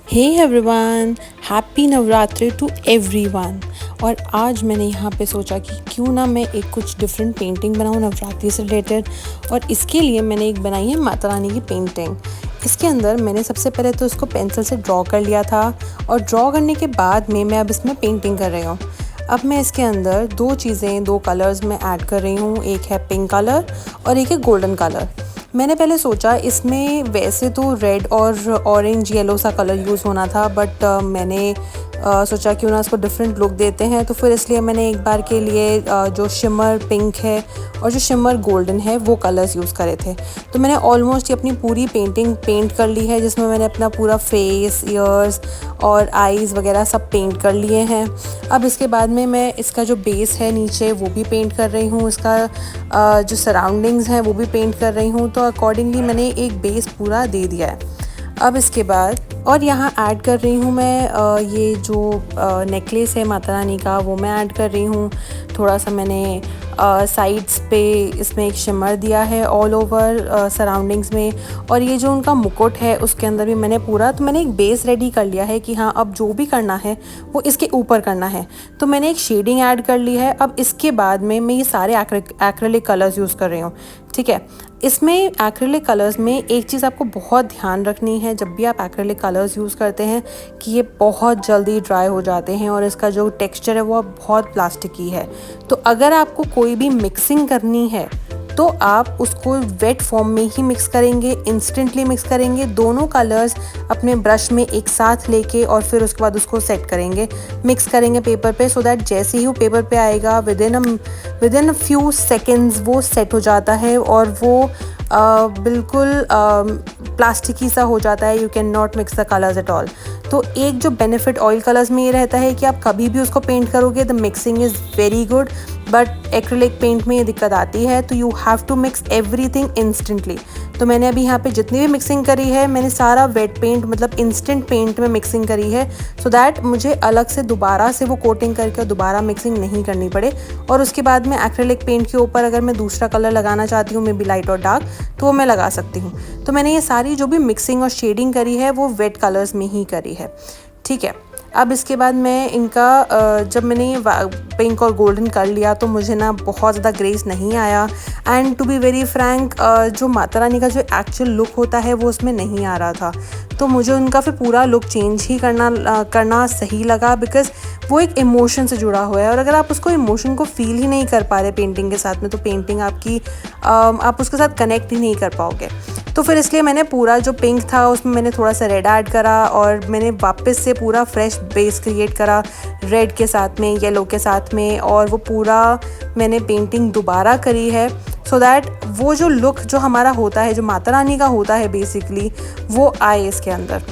Hey everyone, happy Navratri to everyone. और आज मैंने यहाँ पे सोचा कि क्यों ना मैं एक कुछ डिफरेंट पेंटिंग बनाऊँ नवरात्रि से रिलेटेड। और इसके लिए मैंने एक बनाई है माता रानी की पेंटिंग। इसके अंदर मैंने सबसे पहले तो इसको पेंसिल से ड्रॉ कर लिया था और ड्रॉ करने के बाद में मैं अब इसमें पेंटिंग कर रही हूँ। अब मैं इसके अंदर दो कलर्स में ऐड कर रही हूँ। एक है पिंक कलर और एक है गोल्डन कलर। मैंने पहले सोचा इसमें वैसे तो रेड और ऑरेंज येलो सा कलर यूज़ होना था, बट मैंने सोचा क्यों ना इसको डिफरेंट लुक देते हैं, तो फिर इसलिए मैंने एक बार के लिए जो शिमर पिंक है और जो शिमर गोल्डन है वो कलर्स यूज़ करे थे। तो मैंने ऑलमोस्ट अपनी पूरी पेंटिंग पेंट कर ली है, जिसमें मैंने अपना पूरा फेस, ईयर्स और आईज़ वगैरह सब पेंट कर लिए हैं। अब इसके बाद में मैं इसका जो बेस है नीचे वो भी पेंट कर रही हूँ, इसका जो सराउंडिंग्स हैं वो भी पेंट कर रही हूँ। तो अकॉर्डिंगली मैंने एक बेस पूरा दे दिया है। अब इसके बाद और यहाँ ऐड कर रही हूँ मैं ये जो नेकलेस है माता रानी का वो मैं ऐड कर रही हूँ। थोड़ा सा मैंने साइड्स पे इसमें एक शिमर दिया है ऑल ओवर सराउंडिंग्स में। और ये जो उनका मुकुट है उसके अंदर भी मैंने मैंने एक बेस रेडी कर लिया है कि हाँ अब जो भी करना है वो इसके ऊपर करना है। तो मैंने एक शेडिंग ऐड कर ली है। अब इसके बाद में मैं ये सारे एक्रेलिक कलर्स यूज़ कर रही हूँ। ठीक है, इसमें एक्रेलिक कलर्स में एक चीज़ आपको बहुत ध्यान रखनी है जब भी आप एक्रेलिक कलर्स यूज़ करते हैं कि ये बहुत जल्दी ड्राई हो जाते हैं और इसका जो टेक्सचर है वो बहुत प्लास्टिकी है। तो अगर आपको कोई भी मिक्सिंग करनी है तो आप उसको वेट फॉर्म में ही मिक्स करेंगे, इंस्टेंटली मिक्स करेंगे दोनों कलर्स अपने ब्रश में एक साथ लेके, और फिर उसके बाद उसको सेट करेंगे, मिक्स करेंगे पेपर पे, सो दैट जैसे ही वो पेपर पे आएगा with in a few seconds वो सेट हो जाता है और वो बिल्कुल प्लास्टिकी सा हो जाता है। You can not mix the colours at all. तो एक जो बेनिफिट ऑयल कलर्स में ये रहता है कि आप कभी भी उसको पेंट करोगे the mixing is very good, but acrylic paint में ये दिक्कत आती है। तो you have to mix everything instantly. तो मैंने अभी यहाँ पे जितनी भी मिक्सिंग करी है मैंने सारा वेट पेंट मतलब इंस्टेंट पेंट में मिक्सिंग करी है, सो दैट मुझे अलग से दोबारा से वो कोटिंग करके दोबारा मिक्सिंग नहीं करनी पड़े। और उसके बाद में एक्रिलिक पेंट के ऊपर अगर मैं दूसरा कलर लगाना चाहती हूँ, मे बी लाइट और डार्क, तो वो मैं लगा सकती हूँ। तो मैंने ये सारी जो भी मिक्सिंग और शेडिंग करी है वो वेट कलर्स में ही करी है। ठीक है, अब इसके बाद मैं इनका जब मैंने पिंक और गोल्डन कर लिया तो मुझे ना बहुत ज़्यादा ग्रेस नहीं आया। And to be very frank जो माता रानी का जो एक्चुअल लुक होता है वो उसमें नहीं आ रहा था। तो मुझे उनका फिर पूरा लुक चेंज ही करना सही लगा, बिकॉज़ वो एक इमोशन से जुड़ा हुआ है। और अगर आप उसको इमोशन को फील ही नहीं कर पा रहे पेंटिंग के साथ में, तो पेंटिंग आपकी आप उसके साथ कनेक्ट ही नहीं कर पाओगे। तो फिर इसलिए मैंने पूरा जो पिंक था उसमें मैंने थोड़ा सा रेड ऐड करा और मैंने वापस से पूरा फ्रेश बेस क्रिएट करा रेड के साथ में, येलो के साथ में, और वो पूरा मैंने पेंटिंग दोबारा करी है, सो दैट वो जो लुक जो हमारा होता है, जो माता रानी का होता है बेसिकली, वो आए इसके अंदर।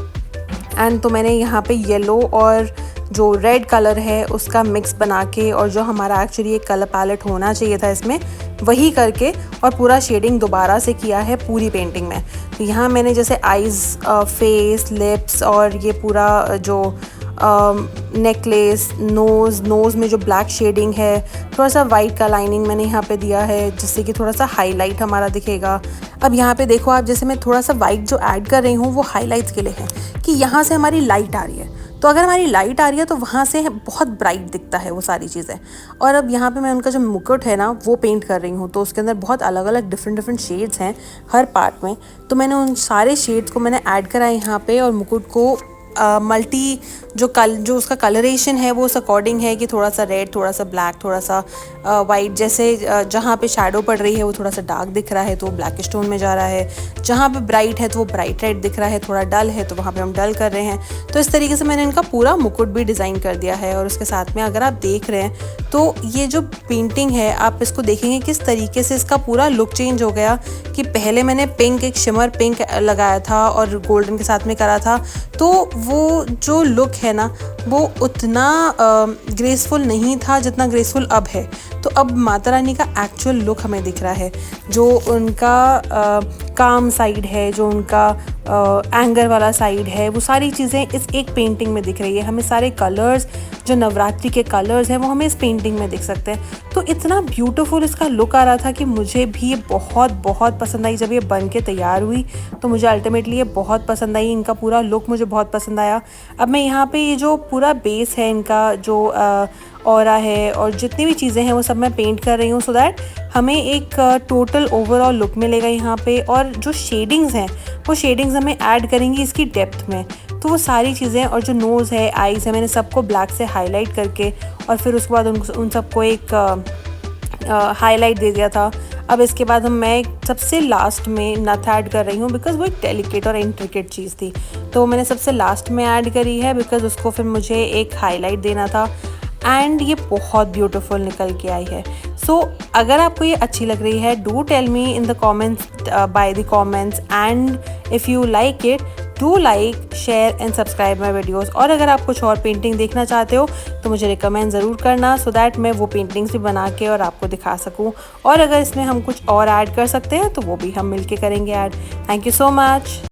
एंड तो मैंने यहाँ पे येलो और जो रेड कलर है उसका मिक्स बना के, और जो हमारा एक्चुअली एक कलर पैलेट होना चाहिए था इसमें, वही करके और पूरा शेडिंग दोबारा से किया है पूरी पेंटिंग में। तो यहाँ मैंने जैसे आईज़, फेस, लिप्स और ये पूरा जो नेकलेस, नोज़ में जो ब्लैक शेडिंग है, थोड़ा सा वाइट का लाइनिंग मैंने यहाँ पे दिया है जिससे कि थोड़ा सा हाईलाइट हमारा दिखेगा। अब यहाँ पे देखो आप, जैसे मैं थोड़ा सा वाइट जो ऐड कर रही हूँ वो हाईलाइट्स के लिए है कि यहाँ से हमारी लाइट आ रही है। तो अगर हमारी लाइट आ रही है तो वहाँ से बहुत ब्राइट दिखता है वो सारी चीज़ें। और अब यहाँ पे मैं उनका जो मुकुट है ना वो पेंट कर रही हूँ, तो उसके अंदर बहुत अलग अलग डिफरेंट शेड्स हैं हर पार्ट में। तो मैंने उन सारे शेड्स को मैंने ऐड करा यहाँ पे, और मुकुट को मल्टी जो उसका कलरेशन है वो उस अकॉर्डिंग है कि थोड़ा सा रेड, थोड़ा सा ब्लैक, थोड़ा सा वाइट। जैसे जहाँ पे शैडो पड़ रही है वो थोड़ा सा डार्क दिख रहा है तो वो ब्लैक स्टोन में जा रहा है, जहाँ पे ब्राइट है तो वो ब्राइट रेड दिख रहा है, थोड़ा डल है तो वहाँ पे हम डल कर रहे हैं। तो इस तरीके से मैंने इनका पूरा मुकुट भी डिज़ाइन कर दिया है। और उसके साथ में अगर आप देख रहे हैं तो ये जो पेंटिंग है आप इसको देखेंगे किस तरीके से इसका पूरा लुक चेंज हो गया। कि पहले मैंने पिंक, एक शिमर पिंक लगाया था और गोल्डन के साथ में करा था, तो वो जो लुक है ना वो उतना ग्रेसफुल नहीं था जितना ग्रेसफुल अब है। तो अब माता रानी का एक्चुअल लुक हमें दिख रहा है, जो उनका काम साइड है, जो उनका एंगर वाला साइड है, वो सारी चीज़ें इस एक पेंटिंग में दिख रही है। हमें सारे कलर्स, जो नवरात्रि के कलर्स हैं, वो हमें इस पेंटिंग में दिख सकते हैं। तो इतना ब्यूटीफुल इसका लुक आ रहा था कि मुझे भी ये बहुत बहुत पसंद आई। जब ये बन के तैयार हुई तो मुझे अल्टीमेटली ये बहुत पसंद आई। इनका पूरा लुक मुझे बहुत पसंद आया। अब मैं यहाँ पे ये जो पूरा बेस है इनका, जो ऑरा है और जितनी भी चीज़ें हैं वो सब मैं पेंट कर रही हूँ, सो दैट हमें एक टोटल ओवरऑल लुक मिलेगा यहाँ पे। और जो शेडिंग्स हैं वो शेडिंग्स हमें ऐड करेंगी इसकी डेप्थ में। तो वो सारी चीज़ें, और जो नोज़ है, आईज़ है, मैंने सबको ब्लैक से हाईलाइट करके और फिर उसके बाद उन सबको एक हाईलाइट दे दिया था। अब इसके बाद मैं सबसे लास्ट में नथ ऐड कर रही हूँ, बिकॉज़ वो एक डेलिकेट और इंट्रिकेट चीज़ थी, तो मैंने सबसे लास्ट में ऐड करी है बिकॉज़ उसको फिर मुझे एक हाईलाइट देना था। एंड ये बहुत ब्यूटीफुल निकल के आई है। सो अगर आपको ये अच्छी लग रही है, do tell me in the comments, by the comments, and if you like it, do like, share and subscribe my videos. और अगर आप कुछ और पेंटिंग देखना चाहते हो तो मुझे रिकमेंड ज़रूर करना, सो दैट मैं वो पेंटिंग्स भी बना के और आपको दिखा सकूँ। और अगर इसमें हम कुछ और ऐड कर सकते हैं तो वो भी हम मिलके करेंगे add. Thank you so much.